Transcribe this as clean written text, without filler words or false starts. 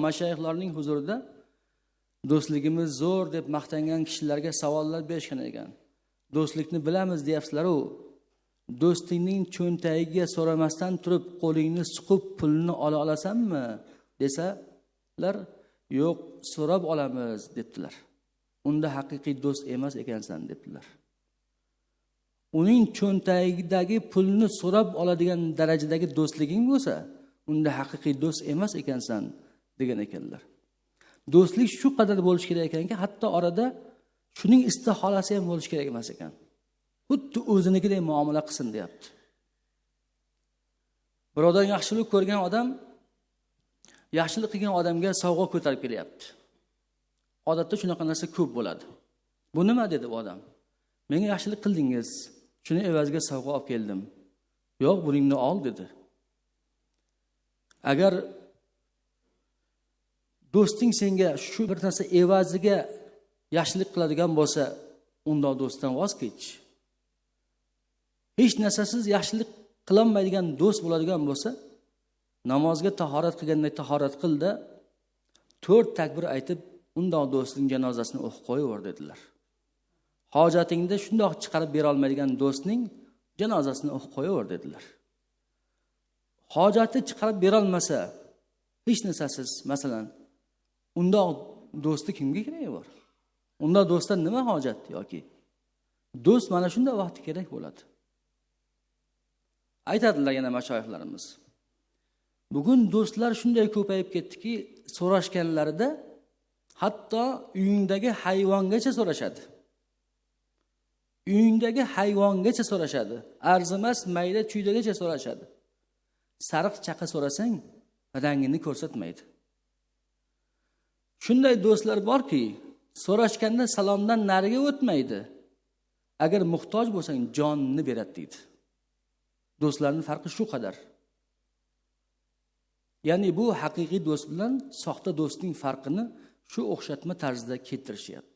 mashayixlarning huzurida do'stligimiz zo'r deb maqtangan kishilarga savollar berishgan ekan. Do'stlikni bilamiz deyapsizlar-ku. Do'stingning cho'ntagiga so'ramasdan turib qo'lingni suqib pulni ola olasanmi desalar, yo'q, so'rab olamiz debdilar. Unda haqiqiy do'st emas ekansan debdilar. Uning cho'ntagidagi pulni so'rab oladigan darajadagi do'stliging bo'lsa, unda haqiqiy do'st emas ekansan degan ekanlar. Do'stlik shu qadar bo'lish kerak ekanki, hatto orada shuning istiholasi ham bo'lish kerak emas ekan. Xuddi o'zinikidek muomala qilsin deyapti. Birovdan yaxshilik ko'rgan odam yaxshilik qilgan odamga sovg'a ko'tarib kelyapti. Odatda shunaqa narsa ko'p bo'ladi. Bu nima dedi bu odam? Menga yaxshilik qildingiz, shuni evaziga sovg'a olib keldim. Yo'q, buningni ol dedi. Agar do'sting senga shu bir narsa evaziga yaxshilik qiladigan bo'lsa, unda do'stdan voz kech. Hech narsasiz yaxshilik qilolmaydigan do'st bo'ladigan bo'lsa, namozga tahorat qilganda tahorat qilda, 4 takbir aytib, undoq do'stning janozasini o'qib qo'yaver dedilar. Hojatingda shundoq chiqarib bera olmaydigan do'stning janozasini o'qib qo'yaver dedilar. Hojati chiqarib bera olmasa, hech narsasiz, masalan, undoq do'sti kimga kerak bor? Unda do'stdan nima hojat yoki? Do'st mana shunda vaqti kerak bo'ladi. Aytadilar yana mashoyixlarimiz. Bugun do'stlar shunday ko'payib ketdiki, so'rashganlarida hatto uyingdagi hayvongacha so'rashadi. Uyingdagi hayvongacha so'rashadi. Arzimas mayda chuydagacha so'rashadi. Sariq chaqa so'rasang, rangini ko'rsatmaydi. Shunday do'stlar borki, so'rashganda salomdan nariga o'tmaydi. Agar muhtoj bo'lsang, jonini beradi deydi. Do'stlarning farqi shu qadar. Ya'ni bu haqiqiy do'st bilan soxta do'stning farqini shu o'xshatma tarzida keltirishyapti.